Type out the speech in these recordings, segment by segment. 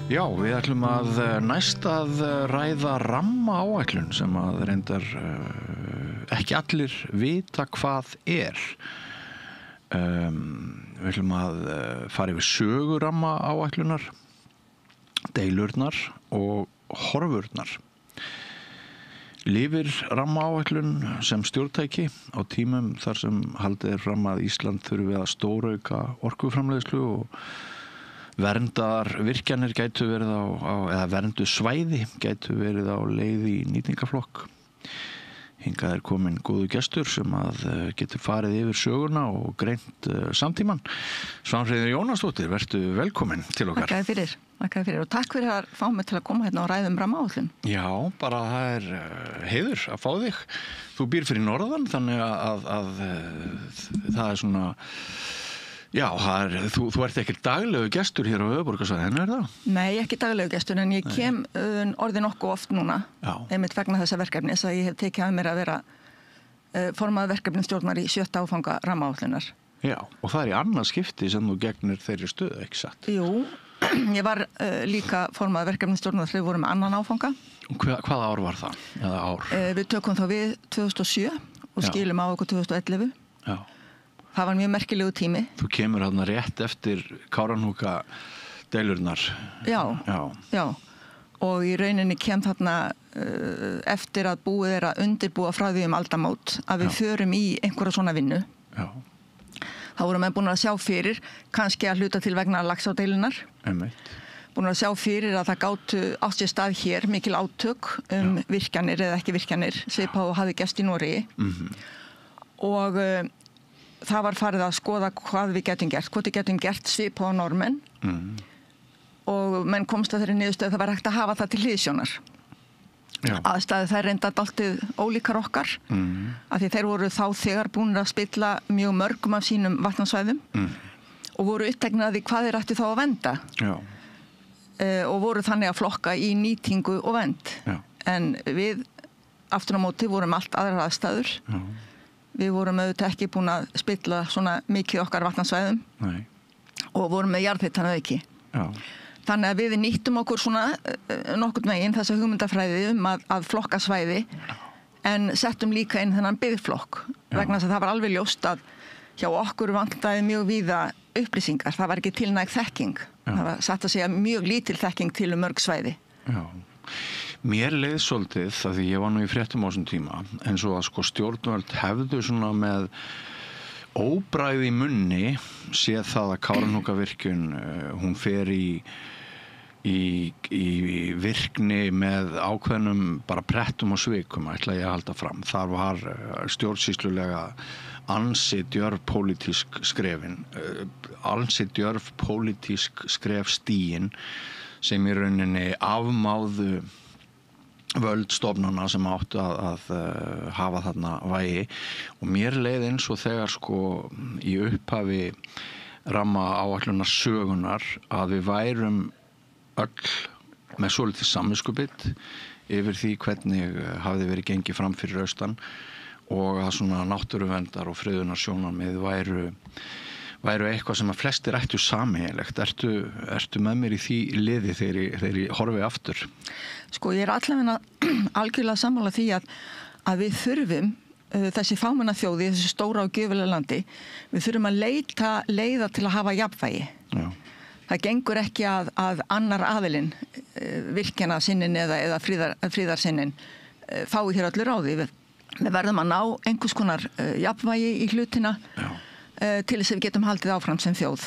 Já, við ætlum að næst að ræða rammaáætlun sem að reyndar ekki allir vita hvað er. Við ætlum að fara yfir sögu rammaáætlunar, deilurnar og horfurnar. Lifir rammaáætlun sem stjórntæki á tímum þar sem haldið fram að Ísland þurfi að stórauka orkuframleiðslu og verndar virkjanir gætu verið eða verndu svæði gætu verið á leið í nýtingaflokk. Hingað komin góður gestur sem að getur farið yfir söguna og greint samtíman. Svanfríður Jónasdóttir, vertu velkomin til okkar. Þakka fyrir og takk fyrir að fá mig til að koma hérna og ræða rammaáætlun. Já, bara það heiður að fá þig. Þú býr fyrir norðan, þannig að það svona. Já, þú ert ekki daglegu gestur hér á höfuðborgarsvæðinu, það? Nei, ekki daglegu gestur, en ég kem orðið nokkuð oft núna, einmitt vegna þessa verkefnis að ég hef tekið að mér að vera formað verkefnisstjórnar í 7. áfanga rammaáætlunar. Já, og það í annað skipti sem þú gegnir þeirri stöðu, ekki satt? Jú, ég var líka formað verkefnisstjórnar þegar við vorum með annan áfanga. Hvaða ár var það? Eða ár? Við tökum þá við 2007 og skilum á okkur 2011. Já. Það var mjög merkilegu tími. Þú kemur þarna rétt eftir Kárahnjúka deilurnar. Já. Og í rauninni kem þarna eftir að búið að undirbúa frá því aldamót að við förum í einhverja svona vinnu. Já. Þá vorum við búin að sjá fyrir, kannski að hluta til vegna Laxárdeilunar. Einmitt. Búin að sjá fyrir að það gátu átt sér stað hér mikil átök virkjanir eða ekki virkjanir, svipað og hafði gerst í Noregi. Og það var farið að skoða hvað við getum gert, hvort við getum gert svipað á Norðmenn og menn komst að þeirri niðurstöðu að það var hægt að hafa það til hliðsjónar. Aðstæður þær reynda dálítið ólíkar okkar af því þeir voru þá þegar búin að spilla mjög mörgum af sínum vatnasvæðum og voru uppteknir af því hvað þeir ættu þá að vernda og voru þannig að flokka í nýtingu og vernd. En við aftur á móti vorum allt aðrar aðstæður. Við vorum auðvitað ekki búin að spilla svona mikið okkar vatnasvæðum og vorum með jarðhitann að auki. Þannig að við nýttum okkur svona nokkurn veginn þessa hugmyndafræði að flokka svæði en settum líka inn þennan byggðflokk vegna þess að það var alveg ljóst að hjá okkur vantaði mjög víða upplýsingar. Það var ekki tilnæg þekking. Það var satt að segja mjög lítil þekking til mörg svæði. Já. Mér leið svolítið, því ég var nú í fréttum á þessum tíma, eins og að stjórnvöld hefðu svona með óbragði í munni séð það að Kárahnjúkavirkjun, hún fer í virkni með ákveðnum bara prettum og svikum, ætla ég að halda fram. Þar var stjórnsýslulega ansi djörf pólitísk skrefin, ansi djörf pólitísk skref stigin sem í rauninni afmáðu völd stofnana sem áttu að hafa þarna vægi og mér leið eins og þegar í upphafi rammaáætlunar sögunar að við værum öll með svolítið samviskubit yfir því hvernig hafði verið gengið fram fyrir austan og að svona náttúruverndar og friðunarsjónarmið væru eitthvað sem að flestir ættu sameiginlegt. Ertu með mér í því liði þegar ég horfi aftur? Ég allavega algjörlega sammála því að við þurfum þessi fámenna þjóði, þessi stóra og gjöfulega landi, við þurfum að leita leiða til að hafa jafnvægi. Já. Það gengur ekki að annar aðilinn, virkjana sinnin eða fríðarsinnin, fái hér öllu ráði. Við verðum að ná einhvers konar jafnvægi í hlutina. Já. Til þess að við getum haldið áfram sem þjóð.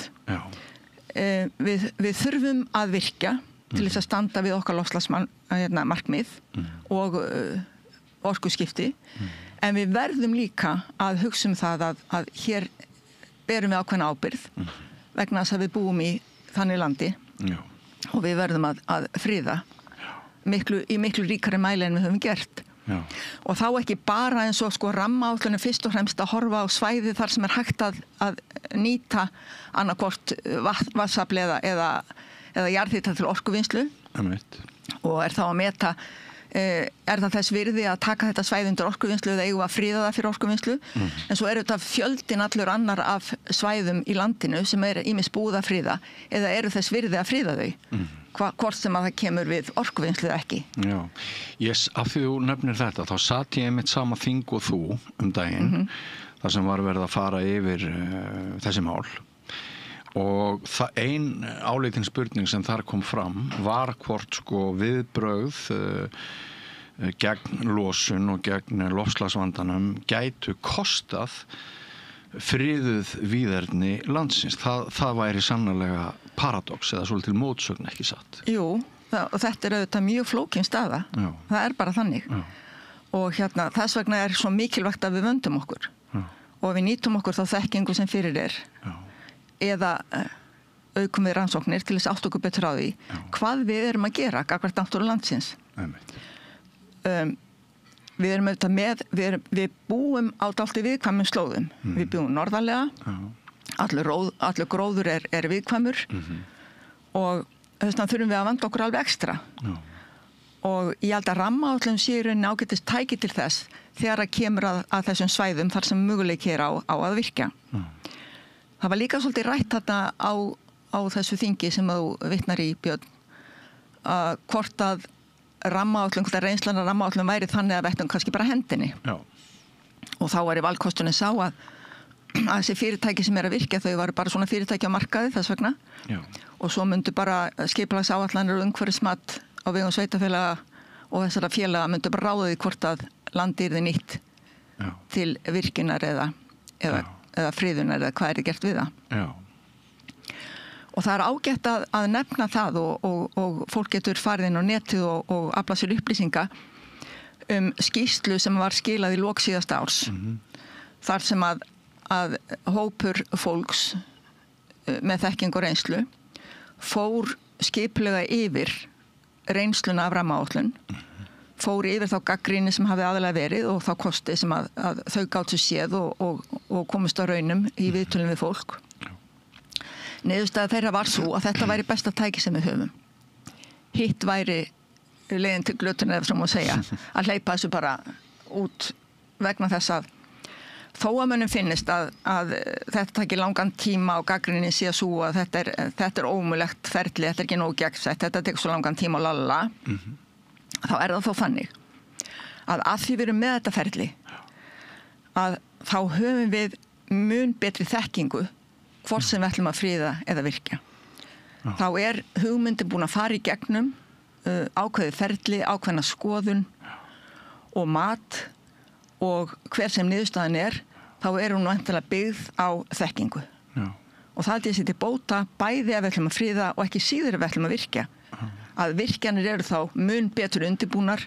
Við þurfum að virkja til þess að standa við okkar loftslagsmarkmið og orkuskipti en við verðum líka að hugsa það að hér berum við ákveðna ábyrgð vegna þess að við búum í þannig landi og við verðum að friða í miklu ríkari mæli en við höfum gert. Og þá ekki bara eins og rammaáætlunin fyrst og fremst að horfa á svæði þar sem hægt að nýta annaðhvort vatnsafl eða jarðhita til orkuvinnslu og þá að meta það þess virði að taka þetta svæði undir orkuvinnslu eða eigum að fríða það fyrir orkuvinnslu en svo þetta fjöldin allur annar af svæðum í landinu sem ýmist búið að fríða eða þess virði að fríða þau hvort sem að það kemur við orkuvinnslu eða ekki. Já, af því þú nefnir þetta, þá satt ég einmitt sama þing og þú daginn, þar sem var verið að fara yfir þessi mál. Og ein áleitin spurning sem þar kom fram var hvort sko viðbrögð gegn losun og gegn loftslagsvandanum gætu kostað friðuð víðerni landsins. Það væri sannarlega paradox eða svolítil mótsögn, ekki satt. Jú, og þetta auðvitað mjög flókin staða. Já. Það bara þannig. Já. Og þess vegna svo mikilvægt að við vöndum okkur. Já. Og við nýtum okkur þá þekkingu sem fyrir Já. Eða aukum við rannsóknir til þess átt okkur betur á því hvað við erum að gera gagnvart náttúru landsins. Við erum auðvitað við búum á dálítið viðkvæmum slóðum. Við búum norðarlega, allur gróður er viðkvæmur og þess vegna þurfum við að vanda okkur alveg ekstra. Og ég held að rammaáætlun sé í rauninni ágætis tæki til þess þegar að kemur að þessum svæðum þar sem möguleiki á að virkja. Það var líka svolítið rætt þarna á þessu þingi sem þú vitnar í, Björn, hvort að rammaáætlun, hvort að reynslan af rammaáætlun væri þannig að vettum kannski bara hendinni. Já. Og þá var í valkostunni sá að þessi fyrirtæki sem að virkja, þau varu bara svona fyrirtæki á markaði þess vegna. Já. Og svo myndu bara skipulagsáætlanir og umhverfismat á vegum sveitarfélaga og þessara félaga myndu bara ráða því hvort að landi yrði nýtt til virkinar eða friðunar eða hvað gert við það. Já. Og það ágætt að nefna það og fólk getur farið inn á netið og afla sér upplýsinga skýrslu sem var skilað í lok síðasta árs. Þar sem að hópur fólks með þekking og reynslu fór skiplega yfir reynsluna af rammaáætlun, fór yfir þá gagnrýni sem hafði aðalega verið og þá kosti sem að þau gátu séð og komist á raunum í viðtölum við fólk. Niðurstaða þeirra var svo að þetta væri besta tæki sem við höfum. Hitt væri leiðin til glötunar eða sem að segja, að hleypa þessu bara út vegna þess að þó að mönnum finnist að þetta takir langan tíma og gagnrýnin sé svo að þetta er ómulegt ferli, þetta ekki nóg gegnsætt, þetta tekur svo langan tíma og lalla, þá það þó þannig að því við erum með þetta ferli að þá höfum við mun betri þekkingu hvort sem við ætlum að friða eða virkja. Þá hugmyndin búin að fara í gegnum ákveðið ferli, ákveðna skoðun og mat og hver sem niðurstaðan þá hún væntanlega byggð á þekkingu. Já. Og það er til bóta bæði ef við ætlum að friða og ekki síður ef við ætlum að virkja. Að virkjanir eru þá mun betur undirbúnar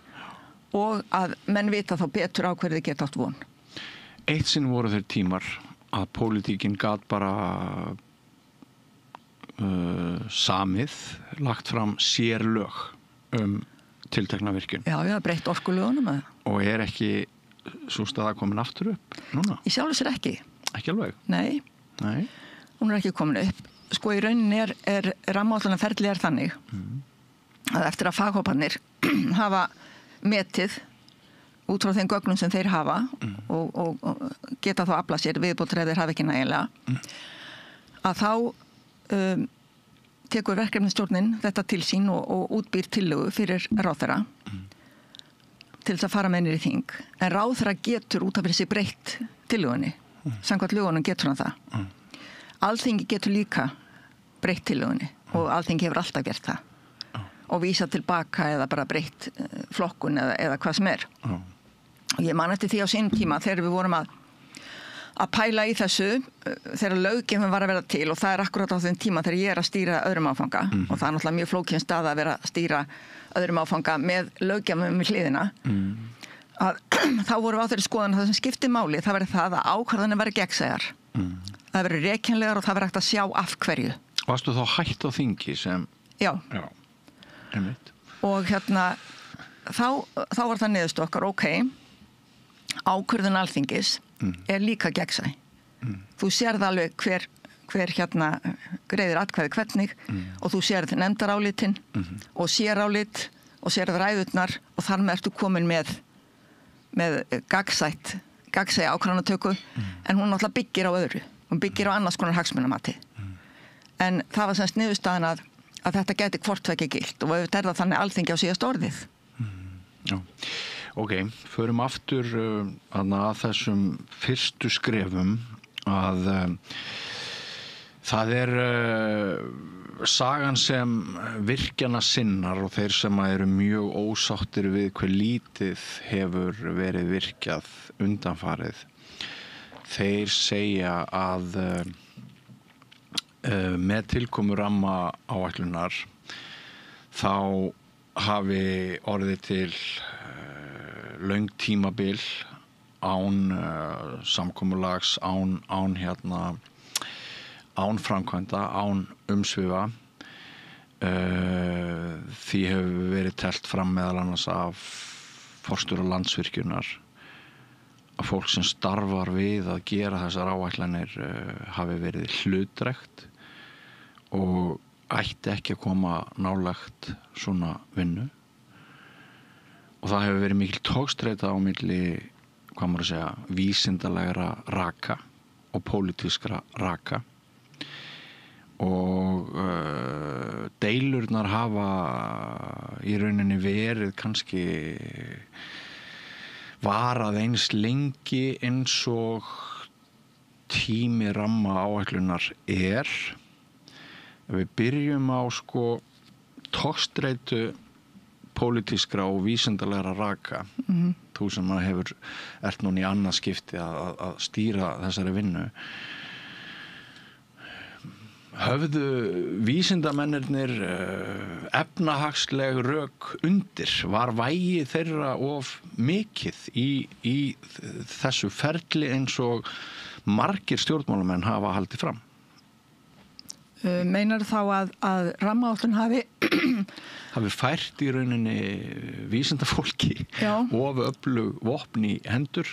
og að menn vita þá betur á hverju þið geta átt von. Eitt sinn voru þeir tímar að pólitíkin gat bara samið, lagt fram sérlög tiltekna virkjun. Já, breytt orkulögunum. Og ekki svo staða komin aftur upp núna? Í sjálfu sér ekki. Ekki alveg? Nei. Hún ekki komin upp. Sko í rauninni rammaáætlunarferli þannig að eftir að faghóparnir hafa metið út frá þeim gögnum sem þeir hafa og geta þá afla sér viðbótar ef þeir hafa ekki nægilega að þá tekur verkefnisstjórnin þetta til sín og útbýr tillögu fyrir ráðherra til þess að fara með henni í þing. En ráðherra getur út af fyrir sig breytt tillögunni. Samkvæmt lögunum getur hann það. Alþingi getur líka breytt tillögunni og Alþingi hefur alltaf gert það. Og vísa tilbaka eða bara breytt flokkun eða hvað sem Og ég man eftir því á sínum tíma þegar við vorum að pæla í þessu þegar löggjöfin var að vera til og það akkurat á þeim tíma þegar ég að stýra öðrum áfanga og það náttúrulega mjög flókin staða að vera að stýra öðrum áfanga með löggjöfum í hliðina að þá vorum við á þeirri skoðun að það sem skipti máli það verið það að ákvarðanir væri gegnsæjar það verið rekjanlegar og það verið hægt að sjá af hverju. Varstu þá hætt á þingi sem? Já. Einmitt. Og þá var það niðurstaða okkar, ákvörðun Alþingis líka gegnsæ. Þú sérð alveg hver greiðir atkvæði hvernig og þú sérð nefndarálitin og sérálit og sérð ræðurnar og þar með ertu komin með gagnsæ ákvarðanatöku en hún náttúrulega byggir á öðru. Hún byggir á annars konar hagsmunamati. En það var semst niðurstaðan að þetta geti hvort tvekja gilt og auðvitað það þannig Alþingi á síðast orðið. Já, ok, förum aftur að þessum fyrstu skrefum að það sagan sem virkjana sinnar og þeir sem eru mjög ósáttir við hve lítið hefur verið virkjað undanfarið. Þeir segja að með tilkomu rammaáætlunar þá hafi orðið til löng tímabil án samkomulags, án framkvæmda, án umsvifa. Því hefur verið telt fram meðal annars af forstjóra Landsvirkjunar að fólk sem starfar við að gera þessar áætlanir hafi verið hlutdrægt og ætti ekki að koma nálægt svona vinnu. Og það hefur verið mikil togstreita á milli, hvað maður að segja, vísindalegra raka og pólitískra raka. Og deilurnar hafa í rauninni verið kannski varað eins lengi eins og tími rammaáætlunar er. Ef við byrjum á togstreitu pólitískra og vísindalegra raka, þú sem ert núna í annað skipti að stýra þessari vinnu, höfðu vísindamennirnir efnahagsleg rök undir? Var vægi þeirra of mikið í þessu ferli eins og margir stjórnmálamenn hafa haldið fram? Meinar þá að rammaáætlun hafi fært í rauninni vísindafólki of öflug vopn í hendur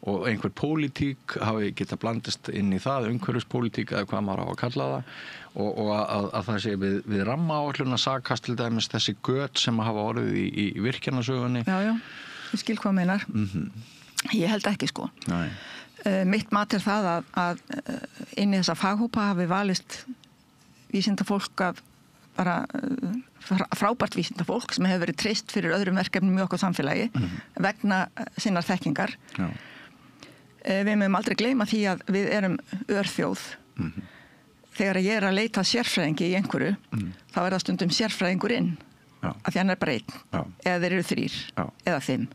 og einhver pólitík hafi geta blandist inn í það, umhverfispólitík eða hvað maður á að kalla það, og að það sé við rammaáætlun að sakast til dæmis þessi göt sem hafa orðið í virkjanasögunni. Já, ég skil hvað meinar. Ég held ekki Nei. Mitt mat það að inn í þessa faghópa hafi valist vísindafólk af bara frábært vísindafólk sem hefur verið treyst fyrir öðrum verkefnum í okkar samfélagi vegna sinnar þekkingar. Já. Við mögum aldrei gleyma því að við erum örþjóð. Þegar ég að leita sérfræðingi í einhverju, þá það stundum sérfræðingurinn, af því hann bara einn, eða þeir eru 3 eða 5.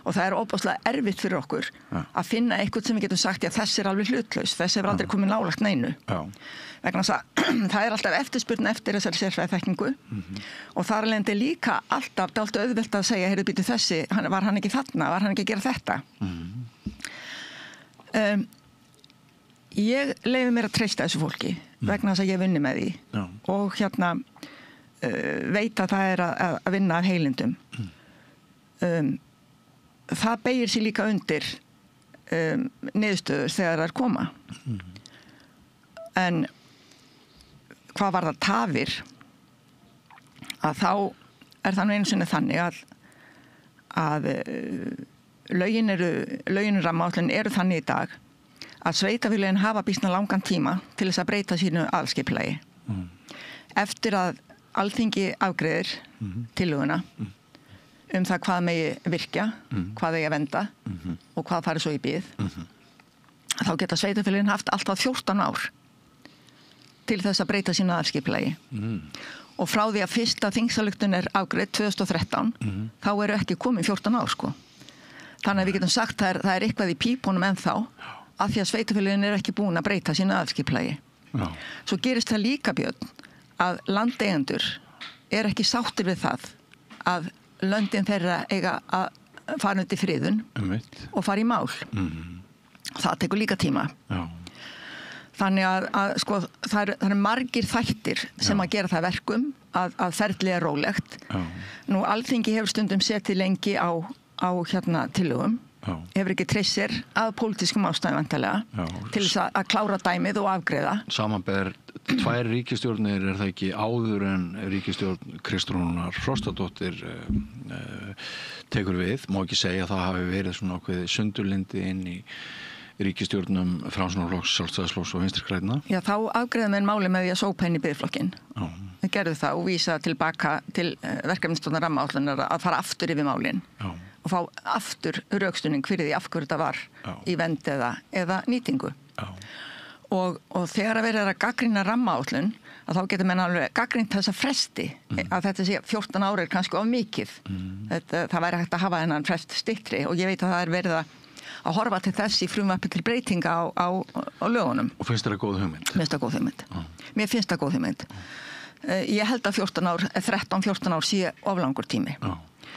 Og það óbáslega erfitt fyrir okkur að finna eitthvað sem við getum sagt, já, þessi alveg hlutlaus, þessi hefur aldrei komið nálægt neinu. Vegna þess að það alltaf eftirspurn eftir þessari sérfræðiþekkingu og þar alveg líka alltaf dálítið auðvelt að segja, heyrðu býtu þessi, var hann ekki þarna, var hann ekki að gera þetta? Ég leyfi mér að treysta þessu fólki vegna þess að ég vinni með því og veit að það að vinna af heilindum. Það beygir sig líka undir niðurstöður þegar þær koma. En hvað var það tafir? Að þá það nú einu sinni þannig að lögin rammaáætlun eru þannig í dag að sveitarfélögin hafa býsna langan tíma til þess að breyta sínu aðalskipulagi. Eftir að Alþingi afgreiðir tillöguna það hvað megi virkja, hvað eigi að venda og hvað fari svo í bið. Þá geta sveitarfélögin haft alltaf 14 ár til þess að breyta sínu aðalskipulagi. Og frá því að fyrsta þingsályktun afgreidd 2013, þá eru ekki komin 14 ár Þannig að við getum sagt að það eitthvað í pípunum ennþá af því að sveitarfélögin ekki búin að breyta sínu aðalskipulagi. Svo gerist það líka, Björn, að landeigendur ekki sáttir við það að löndin þeirra eiga að fara undir friðun og fara í mál. Það tekur líka tíma. Þannig að það eru margir þættir sem að gera það verkum að ferlið rólegt. Nú Alþingi hefur stundum setið lengi á tillögum, hefur ekki treyst sér að pólitískum ástæðum væntanlega til þess að klára dæmið og afgreiða. Samanber 2 ríkisstjórnir það ekki áður en ríkisstjórn Kristrúnar Frostadóttir tekur við. Má ekki segja að það hafi verið svona ákveðið sundurlyndi inn ríkisstjórnum Framsóknarflokks, Sjálfstæðisflokks og Vinstri grænna. Já, þá afgreiða menn máli með því að sópa henni í biðflokkin. Það gerðu það og vísa tilbaka til verkefnisstjórnar rammaáætlunar að fara aftur yfir málin og fá aftur rökstunning fyrir því af hverju þetta var í vernd eða nýtingu. Og þegar að vera að gagnrýna rammaáætlun, að þá getur menn alveg gagnrýnt þessa fresti, að þetta sé 14 ára kannski of mikið. Það væri hægt að hafa þennan frest styttri og ég veit að það verið að horfa til þess í frumvarpi til breytinga á lögunum. Og finnst þér það góð hugmynd? Mér finnst það góð hugmynd. Mér finnst það góð hugmynd. Ég held að 13-14 ár sé oflangur tími.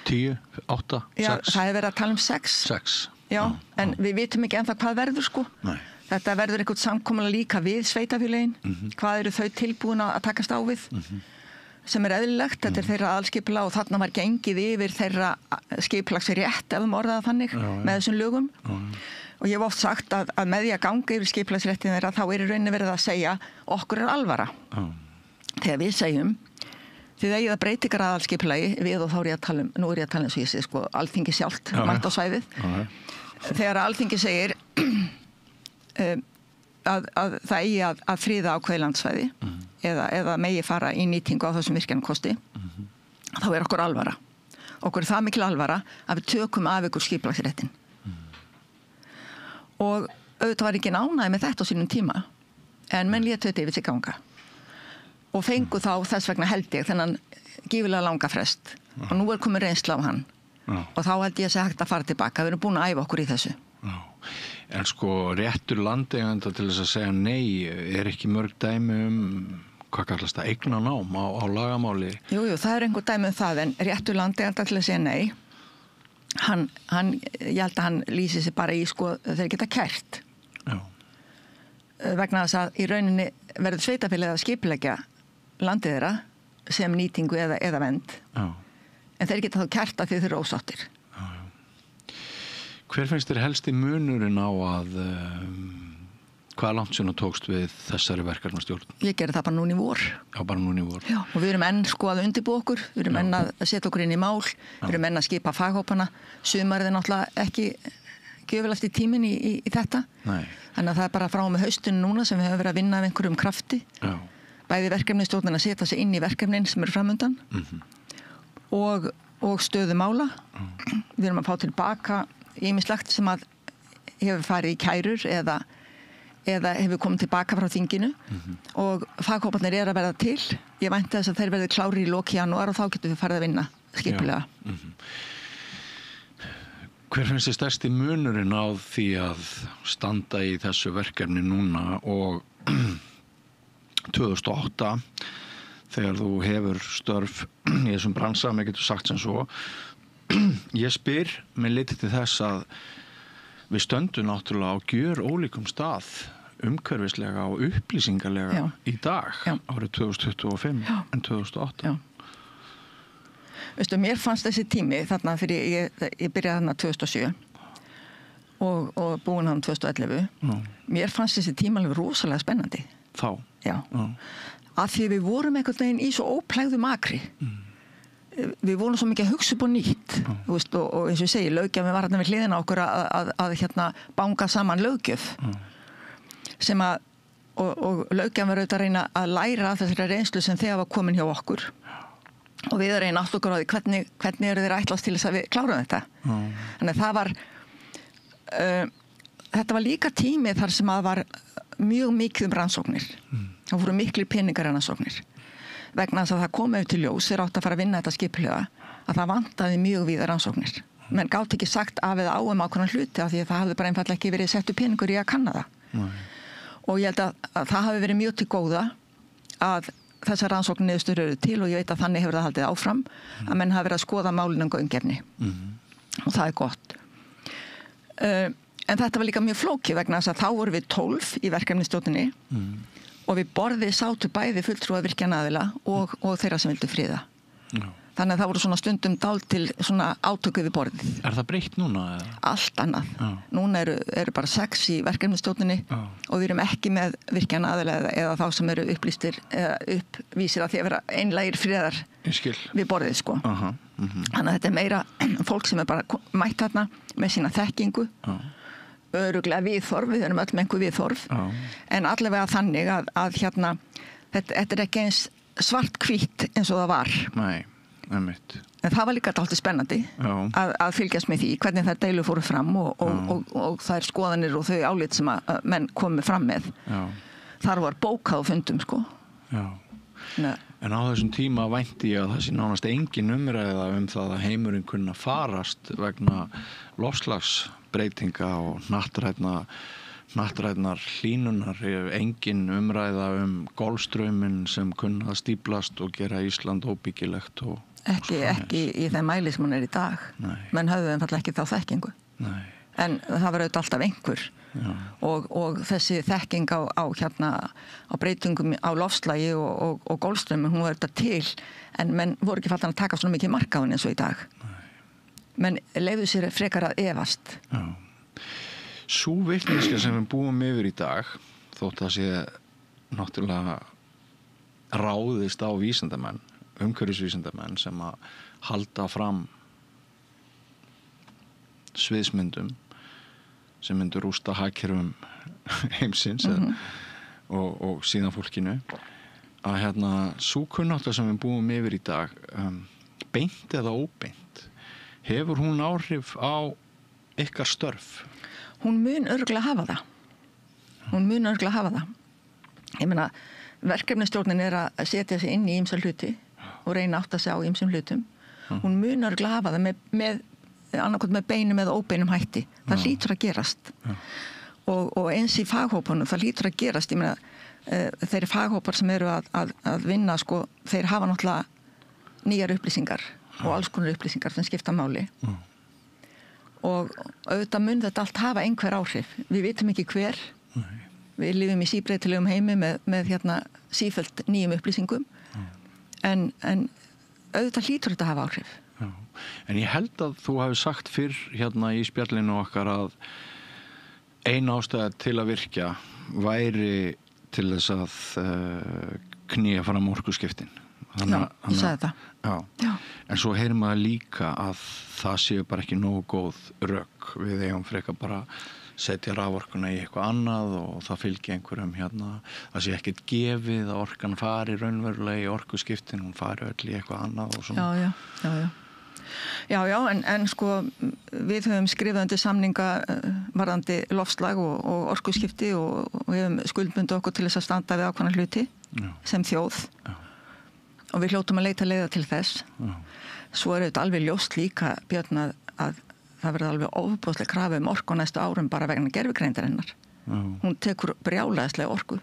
10, 8, 6? Já, það er verið að tala um 6. 6? Já, en við vitum ekki ennþá hvað verður sko. Nei. Þetta verður eitthvað samkomulega líka við sveitafélögin. Hvað eru þau tilbúin að takast á við? Sem er eðlilegt, þetta er þeirra aðalskipulag og þarna var gengið yfir þeirra skipulagsrétt ef orðaða þannig með þessum lögum. Og ég hef oft sagt að með því að ganga yfir skipulagsréttin þeirra þá er í rauninni verið að segja okkur er alvara. Þegar við segjum þið eigið að breytingar aðalskipulagi við og þá er ég að tala nú er ég að tala eins og ég segi sko Alþingi sjálft mætt á svæðið. Þegar Alþingi segir að það eigi að friða ákveði landsvæði eða megi fara í nýtingu á þessum virkjunarkosti þá er okkur alvara. Okkur er það mikil alvara að við tökum af ykkur skipulagsréttin. Og auðvitað var ekki ánægð með þetta á sínum tíma en menn létu þetta yfir sig ganga. Og fengu þá þess vegna held ég þennan gífurlega langa frest og nú er komið reynsla á hann og þá held ég að sé hægt að fara tilbaka við erum búin að æfa okkur í þessu. En sko réttur landeiganda til þess að segja nei er ekki mörg dæmi hvað kallast það eignarnám á lagamáli? Jú, það er einhver dæmi það en réttur landeiganda til að segja nei hann ég held að hann lýsi sig bara í sko þeir geta kært vegna þess að í rauninni verður sveitafélagið að skipuleggja landið þeirra sem nýtingu eða vernd en þeir geta þá kært að þeir eru ósáttir. Hver finnst þér helsti munurinn á að hvaða langt sem þú tókst við þessari verkefnastjórn? Ég gerði það bara núna í vor. Já, bara núna í vor. Já, og við erum enn sko að undirbúa okkur, við erum enn að setja okkur inn í mál, við erum enn að skipa faghópana, sumarið er náttúrulega ekki gjöfulast í tíminn í þetta. Nei. Þannig að það er bara frá með haustinu núna sem við höfum verið að vinna af einhverjum krafti. Já. Bæði verkefnastjórnin að setja sig inn í verkefnin sem eru framundan og stöðu mála. Við erum að fá tilbaka ýmislegt sem að hefur farið í kærur eða hefur komið tilbaka frá þinginu og faghóparnir er að verða til. Ég vænti þess að þeir verði klárir í loki janúar og þá getum við farið að vinna skipulega. Hver finnst þér stærsti munurinn á því að standa í þessu verkefni núna og 2008 þegar þú hefur störf í þessum bransa, mér getur sagt sem svo ég spyr með litið til þess að við stöndum náttúrulega á gjör ólíkum stað umhverfislega og upplýsingarlega í dag árið 2025 en 2008. Veistu, mér fannst þessi tími þarna fyrir ég byrjaði þarna 2007 og búin hann 2011. Mér fannst þessi tími alveg rosalega spennandi. Þá? Já. Af því við vorum einhvern veginn í svo óplægðum akri. Við vorum svo mikið að hugsa upp á nýtt veist, og eins og ég segi, löggjöfin var hérna við hliðina okkur að hérna banga saman löggjöf sem að og löggjöfin var auðvitað að reyna að læra af þessari reynslu sem þegar var komin hjá okkur og við að reyna allt okkur á því hvernig eru þeir ætlast til þess að við klárum þetta þannig að það var þetta var líka tími þar sem að var mjög mikið rannsóknir það voru miklir peningar rannsóknir vegna þess að það kom til ljós þeir átt að fara að vinna þetta skipulega að það vantaði mjög víða rannsóknir menn gátt ekki sagt af eða á ákveðna hluti af því að það hafði bara einfaldlega ekki verið settu peningur í að kanna það og ég held að það hafi verið mjög til góða að þessar rannsóknir niðurstöður eru til og ég veit að þannig hefur það haldið áfram að menn hafi verið að skoða málin um gaumgæfni og það er gott en þetta var líka mjög flókið vegna þess að þá voru við 12 í verkefnisstjórninni og við borðið sátu bæði fulltrúa virkjanaðila og þeirra sem vildu friða. Þannig að það voru svona stundum dál til svona átöku við borðið. Er það breytt núna? Allt annað. Núna eru bara 6 í verkefnisstjórninni og við erum ekki með virkjanaðila eða þá sem eru upplýstir eða uppvísir að því að vera einlægir friðar við borðið sko. Þannig að þetta er meira fólk sem er bara mætt þarna með sína þekkingu örugglega viðþorf, við erum öll með einhver viðþorf, en allavega þannig að hérna, þetta er ekki eins svart-hvítt eins og það var. Nei, einmitt. En það var líka alltaf spennandi að fylgjast með því hvernig þær deilur fóru fram og þær skoðanir og þau álit sem að menn komu fram með. Já. Þar var bókað og fundum, sko. Já. En á þessum tíma vænti ég að það sé nánast engin umræða það að heimurinn kunna farast vegna loftslagsbreytinga og hnattrænnar hlýnunar, engin umræða golfstrauminn sem kunna að stíplast og gera Ísland óbyggilegt og ekki í þeim mæli sem hún í dag. Nei. Menn höfðu einfaldlega ekki þá þekkingu. Nei. En það var auðvitað alltaf einhver. Og þessi þekking á breytingum á loftslagi og golfstraumi, hún var auðvitað til, en menn voru ekki fattan að taka svona mikið mark á henni eins og í dag. Nei. Menn leyfðu sér frekar að efast. Já. Sú vitneskja sem við búum yfir í dag, þótt að sé náttúrulega ráðist á vísindamenn, umhverfisvísindamenn sem að halda fram sviðsmyndum sem myndu rústa hagkerfum heimsins og síðan fólkinu að hérna sú kunnátta sem við búum yfir í dag beint eða óbeint hefur hún áhrif á ykkar störf? Hún mun örugglega hafa það. Ég meina, verkefnastjórnin að setja sig inn í ýmsa hluti og reyna átta sig á ýmsum hlutum. Hún mun örugglega hafa það með annarkot með beinum eða óbeinum hætti. Það hlýtur að gerast. Og eins í faghópunum, það hlýtur að gerast. Ég meina, þeir faghópar sem eru að vinna, sko, þeir hafa náttúrulega nýjar upplýsingar og alls konar upplýsingar sem skipta máli. Og auðvitað mun þetta allt hafa einhver áhrif. Við vitum ekki hver. Við lifum í síbreytilegum heimi með hérna sífellt nýjum upplýsingum. En auðvitað hlýtur þetta að hafa áhrif. Já. En ég held að þú hafi sagt fyrr hérna í spjallinu okkar að ein ástæða til að virkja væri til þess að knýja fram orkuskiptin. Já, ég sagði það. Já. En svo heyrir maður líka að það séu bara ekki nógu góð rök. Við eigum frekar bara setja raforkuna í eitthvað annað og það fylgja einhverjum hérna, það sé ekkert gefið að orkan fari raunverulega í orkuskiptin, hún fari öll í eitthvað annað og svona. Já, en sko við höfum skrifað undir samninga varðandi loftslag og orkuskipti og við höfum skuldbundið okkur til þess að standa við ákveðna hluti sem þjóð. Já. Og við hljótum að leita leiða til þess. Svo er þetta alveg ljóst líka, Björn, að það verður alveg ofboðslega krafa orku á næstu árum bara vegna gervigreindarinnar. Hún tekur brjálæðislega orku.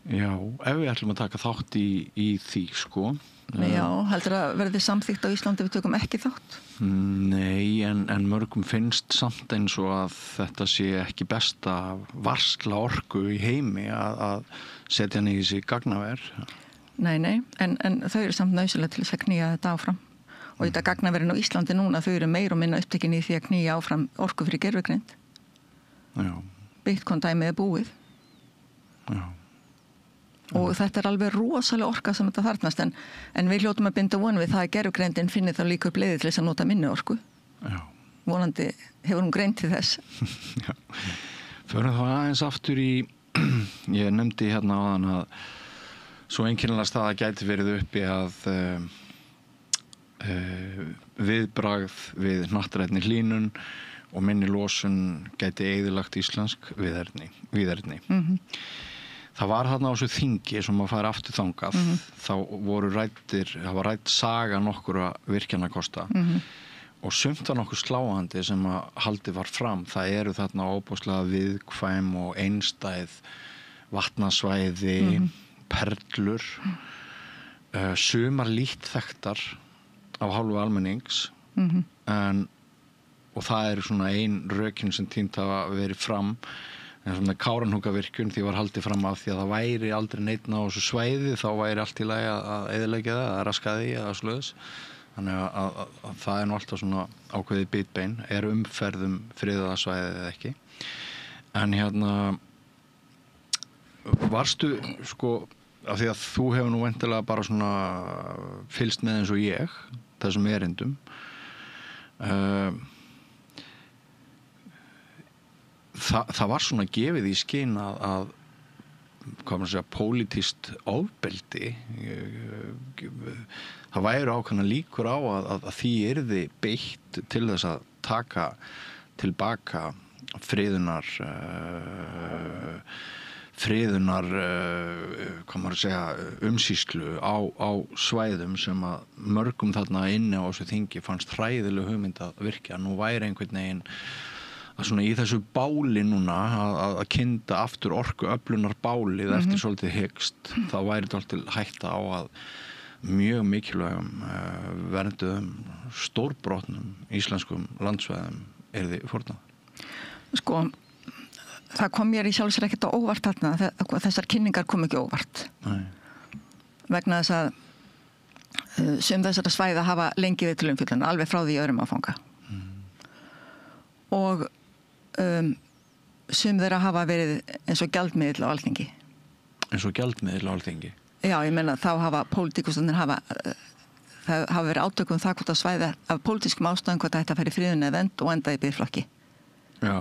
Já, ef við ætlum að taka þátt í því, sko. Já, heldur að verði samþykkt á Íslandi við tökum ekki þátt? Nei, en mörgum finnst samt eins og að þetta sé ekki besta varsla orku í heimi að setja niður í sig gagnaver. Nei, en þau eru samt nauðsynlega til þess að knýja þetta áfram. Og þetta gagnaverin á Íslandi núna, þau eru meir og minna upptekin í því að knýja áfram orku fyrir gervigreind. Já. Bitcoin-dæmið er búið. Já. Og þetta er alveg rosalega orka sem þetta þarfnast, en við hljótum að binda von við það að gervigreindin finni þá líka upp leiði til þess að nota minni orku. Já. Vonandi hefur hún greind til þess. Já. Förum þá aðeins aftur í, ég nefndi hérna áðan að svo einkennilega staða gæti verið uppi að viðbragð við hnattrænni hlýnun og minni losun gæti eyðilagt íslensk víðerni. Það var þarna á þessu þingi sem að fara aftur þangað. Þá það var rædd saga nokkura virkjanakosta og sumt var nokkuð sláandi sem að haldið var fram. Það eru þarna óbúslega viðkvæm og einstæð vatnasvæði, perlur, sumar lítt þekktar af hálfu almennings og það er svona ein rökin sem tímt að verið fram en svona Kárahnjúkavirkjun því var haldið fram af því að það væri aldrei neitt á þessu svæði þá væri allt í lagi að eyðileggja það, að raska því eða slöðs þannig að það er nú alltaf svona ákveðið bitbein er umferðum friðaða svæðið eða ekki en hérna varstu sko af því að þú hefur nú væntanlega bara svona fylgst með eins og ég þessum erindum það var svona gefið í skyn að hvað maður segja, pólitískt ofbeldi það væru ákveðna líkur á að því yrði beitt til þess að taka tilbaka friðunar hvað maður segja umsýslu á svæðum sem að mörgum þarna inni á þessu þingi fannst hræðileg hugmynd að virkja. Nú væri einhvern veginn að svona í þessu báli núna að kynda aftur orkuöflunar bálið eftir svolítið hyggst, þá væri þetta hætta á að mjög mikilvægum vernduðum stórbrotnum íslenskum landsvæðum yrði fórnað. Sko, það kom mér í sjálfsög ekkert á óvart þarna, þessar kynningar kom ekki óvart. Nei. Vegna þess að sum þessara svæða hafa lengi við til umfjöllunar, alveg frá því öðrum áfanga. Og sum þeirra hafa verið eins og gjaldmiðill á Alþingi. Eins og gjaldmiðill á Alþingi? Já, ég meina þá hafa pólitíkustarnir hafa verið átökum það hvort að svæða af pólitískum ástæðum hvort að þetta færi friðun eða vernd og enda í biðflokki. Já,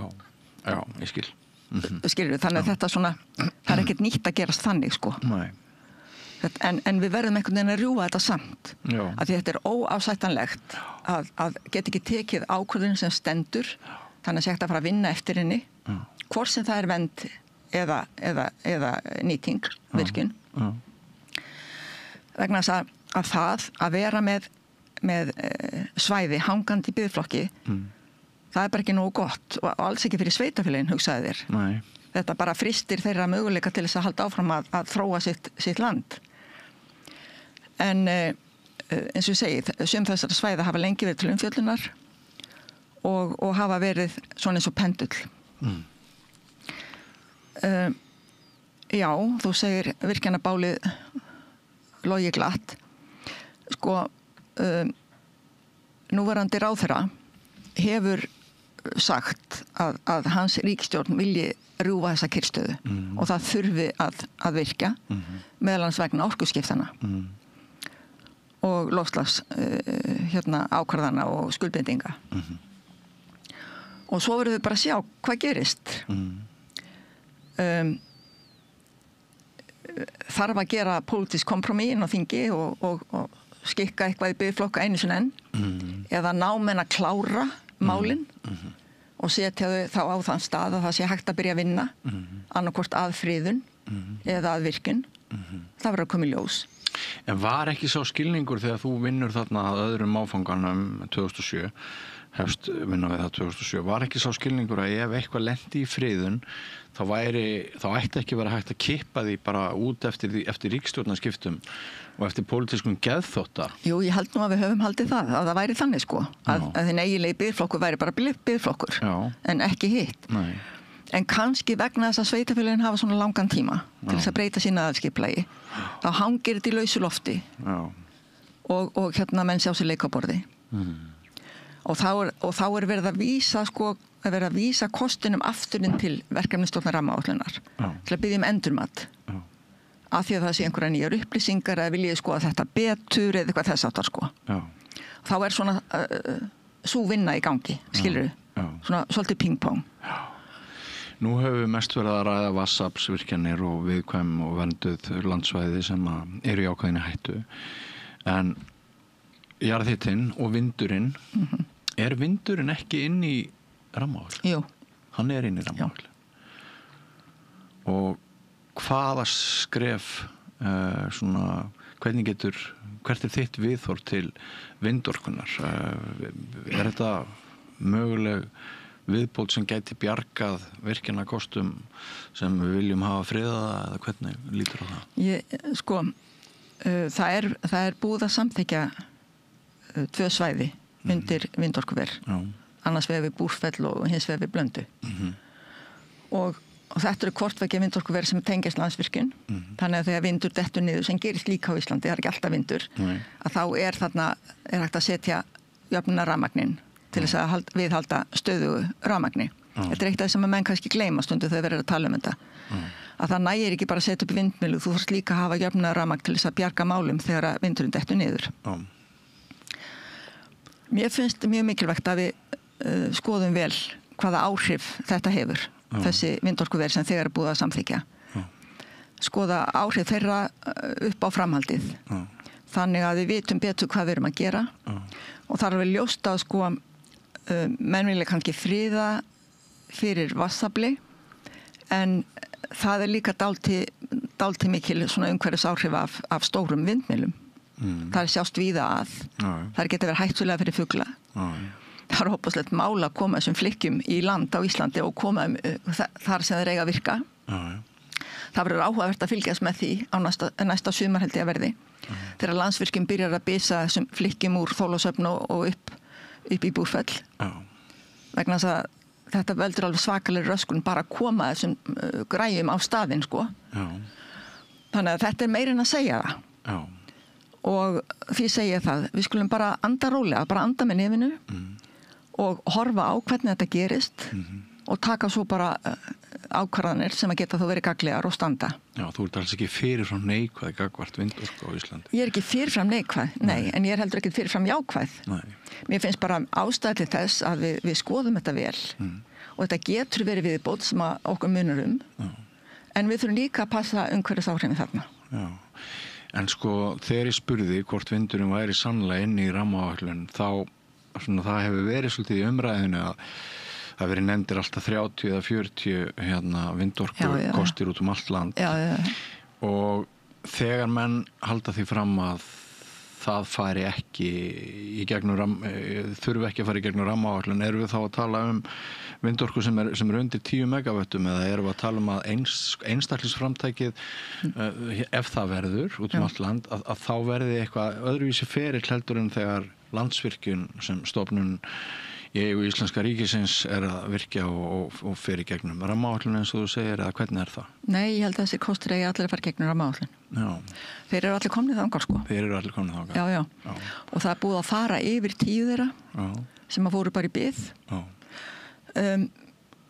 ég skil. Skilur, þannig að þetta svona það er ekkert nýtt að gerast þannig sko. Nei. En við verðum einhvern veginn að rjúfa þetta samt. Já. Að því þetta er óásættanlegt að geta ekki tekið ákvörðun sem stendur, þannig að sé hægt að fara að vinna eftir henni, hvort sem það er vernd eða nýting, virkjun. Vegna þess að það að vera með svæði hangandi í biðflokki, það er bara ekki nógu gott og alls ekki fyrir sveitafélagin, hugsaði þér. Nei. Þetta bara fristir þeirra möguleika til þess að halda áfram að þróa sitt land. En eins og ég segi, sum þessara svæða hafa lengi verið til umfjöllunar og hafa verið svona eins og pendull. Já, þú segir virkjanabálið logi glatt. Sko, núverandi ráðherra hefur sagt að hans ríkisstjórn vilji rjúfa þessa kyrrstöðu og það þurfi að virkja meðal annars vegna orkuskiptana og loftslags ákvarðana og skuldbindinga. Og svo verðum við bara að sjá hvað gerist. Þarf að gera pólitísk kompromiss á þingi og skikka eitthvað í biðflokka einu sinni enn eða ná menn að klára málin og setja þau þá á þann stað að það sé hægt að byrja að vinna annarkvort að friðun eða að virkun. Það verður að koma í ljós. En var ekki sá skilningur þegar þú vinnur þarna að öðrum áfanganum 2007, hefst vinna við það 2007, var ekki sá skilningur að ef eitthvað lendi í friðun þá ætti ekki vera hægt að kippa því bara út eftir ríkisstjórnarskiptum og eftir pólitískum geðþótta? Jú, ég held nú að við höfum haldið að það væri þannig sko, að þinn eiginlegi biðflokkur væri bara biðflokkur, en ekki hitt. Nei. En kannski vegna þess að sveitafélögin hafa svona langan tíma til þess að breyta sína aðalskipulagi, þá hangir þetta í lausu lofti og menn sjá sér leikaborði. Og þá er verið að vísa kostinum afturinn til verkefnisstjórnar rammaáætlunar til að biðja endurmat af því að það sé einhverja nýjar upplýsingar eða viljið skoða þetta betur eða eitthvað þess áttar sko. Þá er svona sú vinna í gangi, skilurðu? Svona svolítið ping-pong. Nú höfum við mest verið að ræða vatnsaflsvirkjanir og viðkvæm og vernduð landsvæði sem eru í ákveðinni hættu. En jarðhitinn og vindurinn, er vindurinn ekki inn í rammaáætlun? Jú. Hann er inn í rammaáætlun. Og hvaða skref, hvert er þitt viðhorf til vindorkunar? Er þetta möguleg viðbót sem gæti bjargað virkjanakostum sem við viljum hafa friðaða eða hvernig lítur á það? Það er búið að samþykkja 2 svæði undir vindorkuver. Annars vegar við Búrfell og hins vegar við Blöndu. Og þetta eru hvortveggja vindorkuver sem tengist landsvirkjun. Þannig að þegar vindur dettur niður, sem gerist líka á Íslandi, það er ekki alltaf vindur, að þá er hægt að setja jöfnunarrafmagnin til þess að viðhalda stöðugu rafmagni. Þetta er eitt af þess að menn kannski gleyma stundum þegar verður að tala um þetta. Að það nægir ekki bara að setja upp í vindmylu, þú þarfst líka að hafa jöfnunarrafmagn til þess að bjarga málum þegar vindurinn dettur niður. Mér finnst mjög mikilvægt að við skoðum vel hvaða áhrif þetta hefur þessi vindorkuver sem þegar búið að samþykja. Skoða áhrif þeirra upp á framhaldið. Þannig að við vitum betur hvað við erum að gera og þar er við ljóst að sko menn vilja kannski friða fyrir vatnsafli en það er líka dálítið mikil svona umhverfisáhrif af stórum vindmyllum. Það er sjást víða að. Það geta verið hættulega fyrir fugla. Það er hópaslegt mál að koma þessum flykkjum í land á Íslandi og koma þar sem þeir eiga að virka. Það verður áhugavert að fylgjast með því á næsta sumar held ég að verði. Þegar Landsvirkjun byrjar að bisa þessum flykkjum úr Þorlákshöfn og upp í Búrfell. Vegna þess að þetta veldur alveg svakalega röskun bara að koma þessum græjum á staðinn sko. Þannig að þetta er meira en að segja það. Og því segja það, við skulum bara anda rólega, bara anda með nefinu og horfa á hvernig þetta gerist og taka svo bara ákvarðanir sem að geta þó verið gagnlegar og standa. Já, þú ert alls ekki fyrirfram neikvæð gagnvart vindorku á Íslandi. Ég er ekki fyrirfram neikvæð, nei, en ég er heldur ekki fyrirfram jákvæð. Mér finnst bara ástæða til þess að við skoðum þetta vel og þetta getur verið viðbót sem að okkur munar en við þurfum líka að passa umhverfisáhrifin þarna. Já, en sko þegar ég spurði hvort vindurinn væri sannlega inn í rammaáætlun þá svona, það hefur verið svolítið í umræðinu að það verið nefndir alltaf 30 eða 40 vindorku kostir út allt land. Og þegar menn halda því fram að það fari ekki í gegnum þurfi ekki að fara í gegnum rammaáætlun, erum við þá að tala vindorku sem er undir 10 megavöttum eða erum við að tala að einstaklingsframtækið ef það verður út allt land að þá verði eitthvað öðruvísi ferill heldur en þegar Landsvirkjun sem stofnun í eigu Íslenska ríkisins er að virkja og fer í gegnum rammaáætlun eins og þú segir eða hvernig er það? Nei, ég held að þessi kostir eigi allir að fara gegnum rammaáætlun. Þeir eru allir komnir þangað sko. Þeir eru allir komnir þangað. Já. Og það er búið að fara yfir 10 þeirra sem að fóru bara í bið.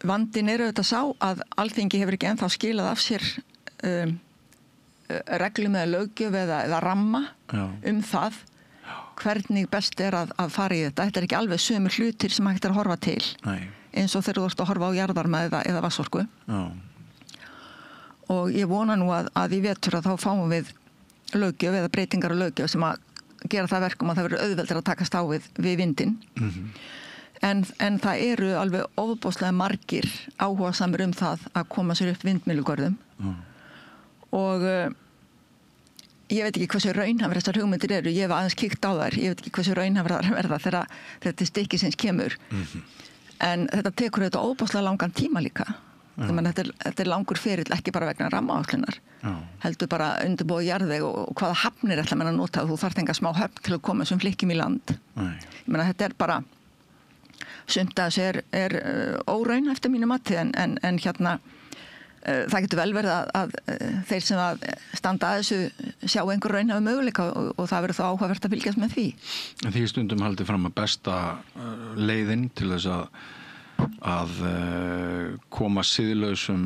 Vandinn er auðvitað sá að Alþingi hefur ekki ennþá skilað af sér reglum eða löggjöf eða ramma það hvernig best er að fara í þetta. Þetta er ekki alveg sömu hlutir sem hægt er að horfa til. Eins og þegar þú ert að horfa á jarðvarma eða vatnsorku. Og ég vona nú að í vetur að þá fáum við löggjöf eða breytingar á löggjöf sem að gera það verkum að það verður auðveldur að takast á við vindinn. En það eru alveg ofboðslega margir áhugasamir það að koma sér upp vindmyllugörðum. Og ég veit ekki hversu raunhæfar þessar hugmyndir eru, ég hef aðeins kíkt á þær, ég veit ekki hversu raunhæfar það verða þegar þetta stikkisins kemur. En þetta tekur þetta óbáslega langan tíma líka. Þetta er langur ferill ekki bara vegna rammaáætlunar. Heldur bara undirbúið jarðveg og hvaða hafnir ætla menn að nota, þú þarft enga smá höfn til að koma sem flykkjum í land. Ég meina þetta er bara sumt að þessu er óraun eftir mínu mati en það getur vel verið að þeir sem að standa að þessu sjá einhver raunhæfa möguleika og það verður þá áhugavert að fylgjast með því. En því stundum haldið fram að besta leiðin til þess að koma siðlausum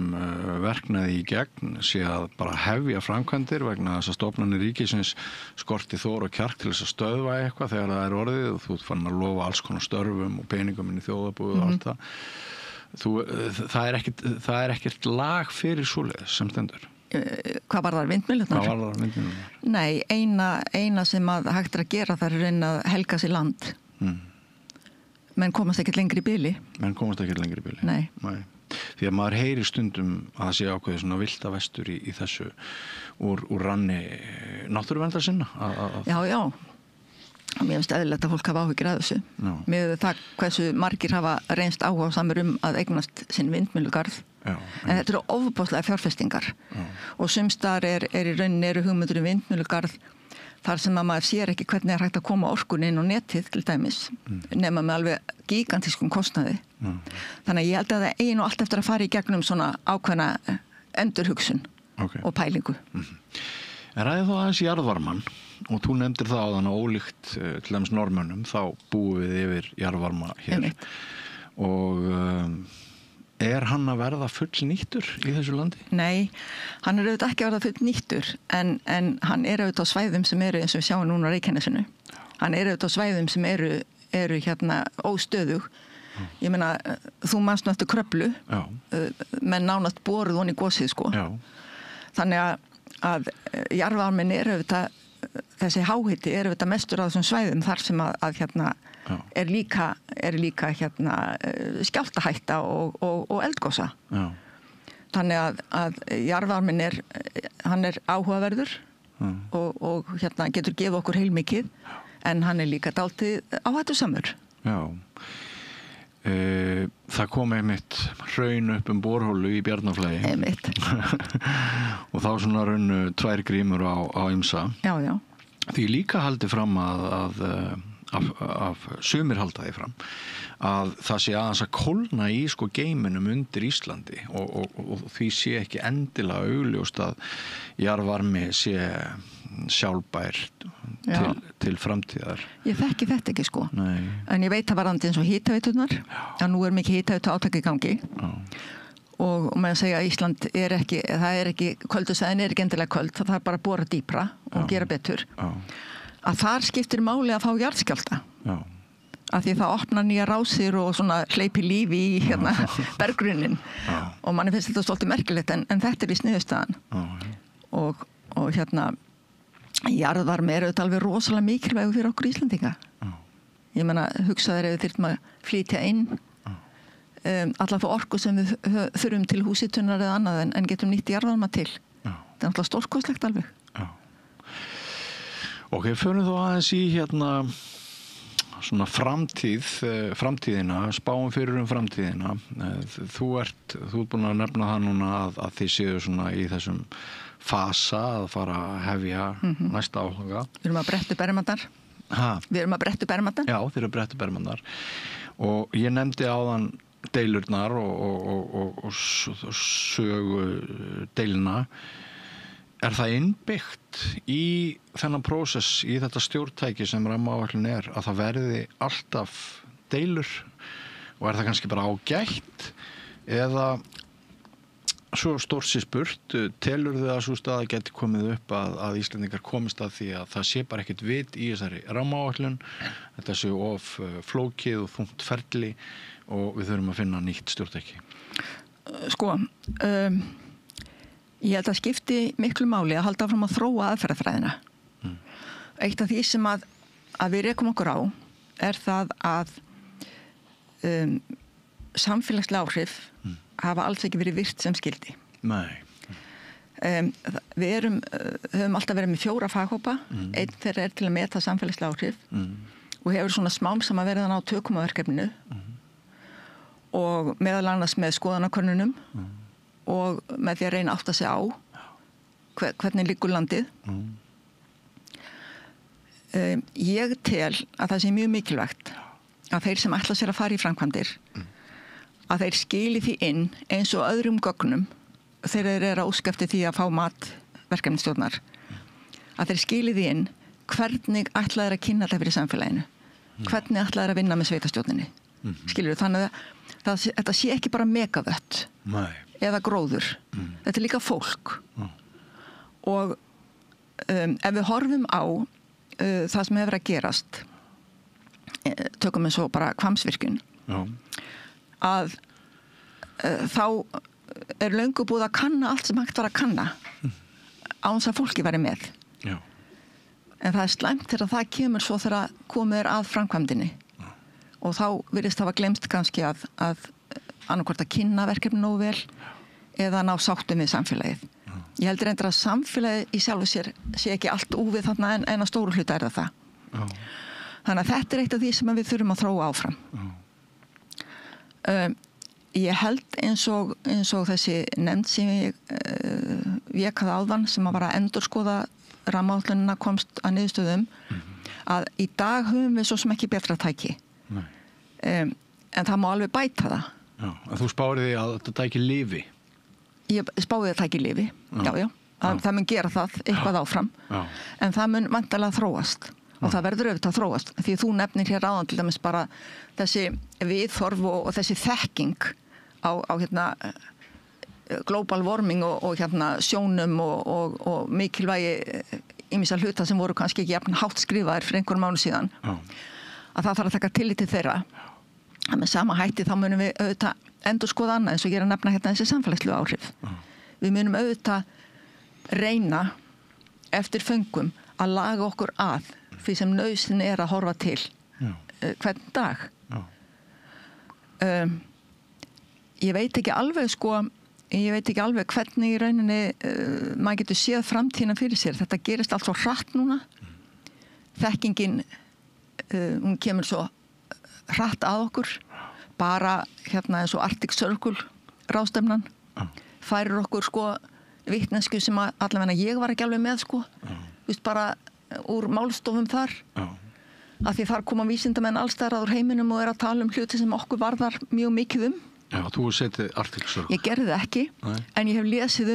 verknaði í gegn sé að bara hefja framkvæmdir vegna þess að stofnanir ríkisins skorti þor og kjark til þess að stöðva eitthvað þegar það er orðið og þú ert farin að lofa alls konar störfum og peningum inn í þjóðarbúið og allt það. Það er ekkert lag fyrir svoleiðis sem stendur. Hvað var það vindmyllurnar? Nei, eina sem að hægt er að gera það er að helga sér land. Menn komast ekkert lengri í bili. Nei. Því að maður heyri stundum að það sé ákveðið svona vilda vestur í þessu úr ranni náttúruverndar sinna. Já. Mér finnst eðlilegt að fólk hafa áhyggjur af þessu. Með það hversu margir hafa reynst áhugasamir að eignast sinn vindmyllugarð. En þetta eru ofboðslega fjárfestingar. Og sumstaðar er í rauninni hugmyndir vindmyllugarð þar sem að maður sér ekki hvernig er hægt að koma orkun inn á netið til dæmis, nema með alveg gigantískum kostnaði. Þannig að ég held að það eigi nú allt eftir að fara í gegnum svona ákveðna endurhugsun og pælingu. En ræði þá aðeins jarðvarmann og þú nefndir það áðan að ólíkt til dæmis Norðmönnum þá búum við yfir jarðvarma hér. Og er hann að verða full nýttur í þessu landi? Nei, hann er auðvitað ekki að verða full nýttur en hann er auðvitað á svæðum sem eru eins og við sjáum núna á Reykjanesinu. Hann er auðvitað á svæðum sem eru óstöðug Ég meina, þú manst nú eftir Kröflu, menn nánast boruð honi í gosið, sko. Já. Þannig að jarðvarminn auðvitað, þessi háhiti auðvitað mestur á þessum svæðum þar sem að hérna er líka hérna skjálftahætta og eldgosa. Já. Þannig að jarðvarminn hann er áhugaverður og hérna getur gefið okkur heilmikið, en hann er líka dálítið áhættusamur. Já. Það kom einmitt hraun upp borhólu í Bjarnarflagi. Einmitt. Og þá svona runnu 2 grímur á ýmsa. Já, já. Því líka haldi fram af sumir halda því fram að það sé aðeins að kólna í sko geiminum undir Íslandi og því sé ekki endilega augljóst að jarðvarmi sé sjálfbær til framtíðar. Ég þekki þetta ekki sko. Nei. En ég veit að varðandi eins og hitaveitunar, að nú mikið hitaveitu átak í gangi. Já. Og maður segja að Ísland það er ekki köldusæðin er ekki endilega köld, það er bara að bora dýpra og gera betur. Já. Að þar skiptir máli að fá jarðskjálfta. Já. Að því það opnar nýja rásir og svona hleypi lífi í hérna berggrunnin. Og manni finnst þetta svolítið merkilegt en þetta er í sniðustaðan. Og hérna jarðvarmi auðvitað alveg rosalega mikilvægur fyrir okkur Íslendinga. Ég meina, hugsaður ef við þyrftum að flytja inn alla þá orku sem við þurfum til húsitunar eða annað en getum nýtt jarðvarma til. Það er náttúrulega stórkostlegt alveg. Ok, förum þú aðeins í hérna svona framtíðina, spáum fyrir framtíðina. Þú ert búin að nefna það núna að þið séu svona í þessum fasa að fara að hefja næsta áhuga. Við erum að bretta bergmandar. Við erum að bretta bergmandar. Já, þið erum að bretta bergmandar. Og ég nefndi áðan deilurnar og sögu deilina. Er það innbyggt í þennan prósess, í þetta stjórntæki sem rammaáætlun að það verði alltaf deilur og er það kannski bara ágætt eða svo stórsins spurt, telur þið að svo staða geti komið upp að Íslendingar komist að því að það sé bara ekkert vit í þessari rammaáætlun, þetta sé of flókið og þungt ferli og við þurfum að finna nýtt stjórntæki? Sko, ég held að skipti miklu máli að halda áfram að þróa aðferðafræðina. Eitt af því sem að við rekum okkur á er það að samfélagslega áhrif hafa alls ekki verið virt sem skildi. Nei. Við höfum alltaf verið með 4 faghópa, einn þeirra til að meta samfélagslega áhrif og hefur svona smám saman verið að ná tökum á verkefninu og meðal annars með skoðanakönnunum og með því að reyna átta sig á hvernig liggur landið. Ég tel að það sé mjög mikilvægt að þeir sem ætla sér að fara í framkvæmdir að þeir skili því inn eins og öðrum gögnum þegar þeir eru að óska eftir því að fá mat verkefnisstjórnar að þeir skili því inn hvernig ætla þeir að kynna þetta fyrir samfélaginu hvernig ætla þeir að vinna með sveitastjórninni skilur þú, þannig að þetta sé ekki bara megavött eða gróður, þetta er líka fólk og ef við horfum á það sem hefur að gerast tökum við svo bara Hvammsvirkjun að þá er löngu búið að kanna allt sem hægt var að kanna án þess að fólki væri með en það er slæmt þegar það kemur svo þegar komið að framkvæmdinni og þá virðist hafa glemst kannski að annarkvort að kynna verkefni nógu vel eða ná sáttum við samfélagið. Ég heldur reyndar að samfélagið í sjálfu sér sé ekki allt úfið þarna en að stóru hluta er það. Þannig að þetta er eitt af því sem við þurfum að þróa áfram. Ég held eins og þessi nefnd sem ég vékaði áðan sem að var að endurskoða rammaáætlunina komst að niðurstöðum að í dag höfum við svo sem ekki betra tæki. En það má alveg bæta það. Já, en þú spáir því að þetta tæki lifi? Ég spáði að tæki lifi, já. Það mun gera það eitthvað áfram, en það mun vantarlega þróast og það verður auðvitað að þróast því þú nefnir hér áðan til dæmis bara þessi viðhorf og þessi þekking á hérna global warming og hérna sjónum og mikilvægi ýmissa hluta sem voru kannski ekki jafn hátt skrifaðir fyrir einhverjum mánu síðan að það þarf að taka tillit til þeirra Með sama hætti þá munum við auðvitað endurskoða annað eins og ég er að nefna hérna þessi samfélagslegu áhrif. Við munum auðvitað reyna eftir föngum að laga okkur að því sem nauðsyn er að horfa til hvern dag. Ég veit ekki alveg hvernig í rauninni maður getur séð framtíðina fyrir sér. Þetta gerist allt svo hratt núna. Þekkingin hún kemur svo hratt að okkur. Bara hérna eins og Arctic Circle ráðstefnan færir okkur sko vitneskju sem allavega ég var ekki alveg með sko. Vist bara úr málstofum þar. Af því þar koma vísindamenn allstaðar úr heiminum og er að tala hluti sem okkur varðar mjög mikið Já, þú hefur setið Arctic Circle. Ég gerði það ekki, en ég hef lesið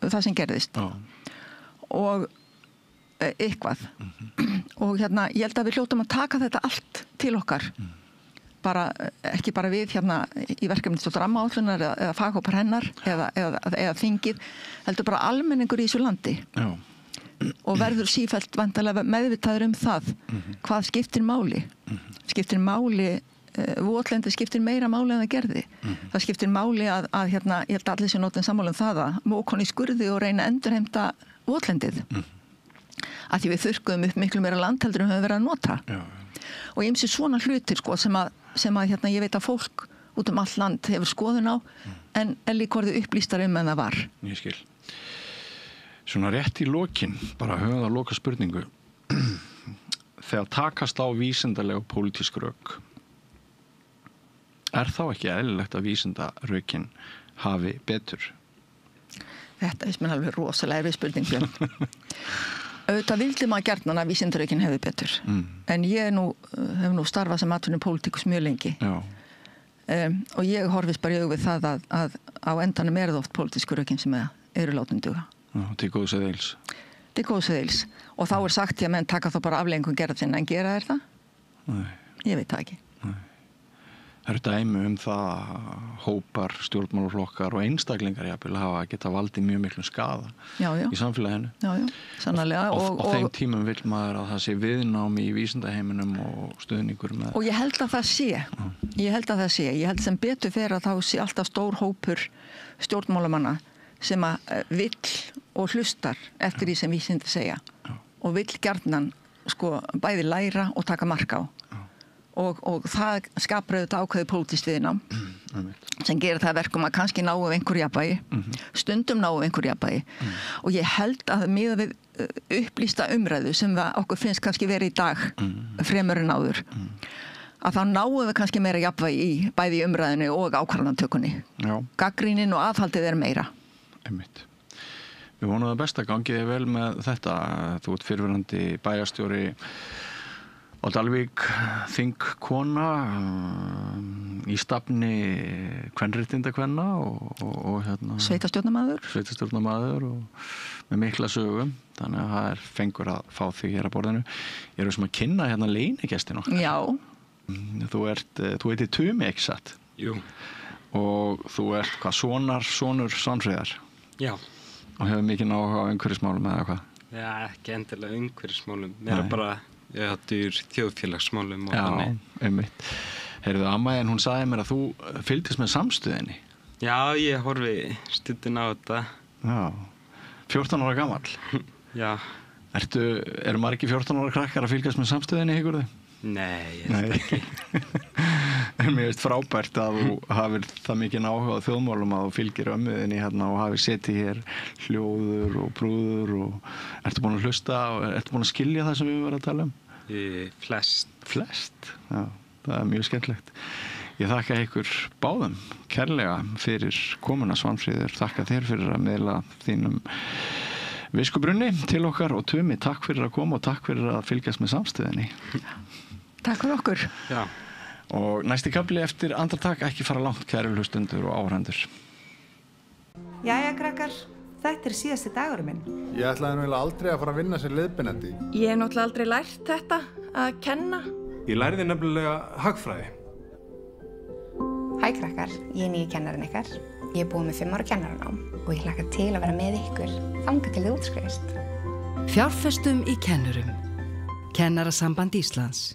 það sem gerðist. Og eitthvað. Og hérna, ég held að við hljótum að taka þetta allt til okkar. Ekki bara við hérna í verkefnisstjórn rammaáætlunar eða faghópar hennar eða þingið, heldur bara almenningur í þessu landi. Og verður sífellt vantarlega meðvitaður það hvað skiptir máli. Skiptir máli votlendi skiptir meira máli en það gerði. Það skiptir máli að hérna, ég held að allir sem notin sammála það að mókon í skurði og reyna að endurheimta votlendið. Að því við þurrkuðum upp miklu meira land heldur en höfum verið að nota. Og ýmsir svona hlutir sko, sem að hérna, ég veit að fólk út all land hefur skoðun á en líka orðið upplýstar en það var. Ég skil. Svona rétt í lokin, bara höfum að loka spurningu. Þegar takast á vísindalega og pólitísk rök, þá ekki eðlilegt að vísindarökin hafi betur? Þetta mér alveg rosalega erfið spurningu. Auðvitað vildi maður gjarnan að vísindarökin hefði betur. En ég hef nú starfað sem atvinnupólitíkus mjög lengi. Og ég horfist bara í augu við það að á endanum það oft pólitísku rökin sem eru látin duga. Til góðs eða ills. Til góðs eða ills. Og þá sagt ég að menn taka þá bara afleiðingum gera sinna, en gera það? Nei. Ég veit það ekki. Það eru dæmi það hópar, stjórnmálaflokkar og einstaklingar jafnvel hafa geta valdið mjög miklum skaða í samfélaginu. Já, sannarlega. Og þeim tímum vill maður að það sé viðnám í vísindaheiminum og stuðningur með. Og ég held að það sé. Ég held sem betur fer að þá sé alltaf stór hópur stjórnmálamanna sem að vill og hlustar eftir því sem vísindi segja. Og vill gjarnan sko bæði læra og taka mark á. Og það skapar auðvitað ákveðið pólitískt viðnám sem gerir það verkum að kannski náum einhver jafnvægi, stundum náum einhver jafnvægi. Og ég held að miðað við upplýsta umræðu sem okkur finnst kannski verið í dag fremur en áður, að þá náum við kannski meira jafnvægi í bæði umræðinu og ákvarðanatökunni. Gagnrýnin og aðhaldið meira. Einmitt. Við vonum það besta, gangið vel með þetta. Þú ert fyrrverandi bæjarstjóri á Dalvík, þingkona í stafni kvenréttindakvenna og hérna sveitastjórnarmaður og með mikla sögum, þannig að það fengur að fá þig hér að borðinu. Ég sem að kynna hérna leynigestin okkar. Já. Þú heitir Tumi, ekki satt? Jú. Og þú ert sonur Svanfríðar? Já. Og hefur mikið áhuga á umhverfismálum eða hvað? Já, ekki endilega umhverfismálum, mér bara ég hattur þjóðfélagsmálum og þannig. Já, einmitt. Heyrðu, amma, en hún sagði mér að þú fylgdist með samstöðinni. Já, ég horfi stundin á þetta. Já, 14 ára gamall. Já. Eru margir 14 ára krakkar að fylgjast með samstöðinni, hyggur þið? Nei, ég held ekki. En mér finnst frábært að þú hafir það mikið áhuga á þjóðmálum að þú fylgir ömmuðinni hérna og hafir setið hér hljóður og brúður og ertu búin að hlusta og ertu búin að skilja það sem við verðum að tala um? Flest. Já, það er mjög skemmtlegt. Ég þakka ykkur báðum kærlega fyrir komuna, Svanfríður. Þakka þér fyrir að miðla þínum viskubrunni til okkar og Tumi, takk fyrir að koma og takk fyrir að fylgjast með samstöðinni. Takk fyrir okkur. Já. Og næsti kafli eftir andartak, ekki fara langt, kæru hlustundur og áhrendur. Jæja, krakkar, þetta síðasti dagurinn minn. Ég ætlaði nú aldrei að fara að vinna sem leiðbeinandi. Ég hef náttúrulega aldrei lært þetta, að kenna. Ég lærði nefnilega hagfræði. Hæ krakkar, ég er nýji kennarinn ykkar. Ég er búin með 5 ára kennaranám og ég hlakka til að vera með ykkur þangað til þið útskrifist. Fjárfestum í kennurum. Kennarasamband Íslands.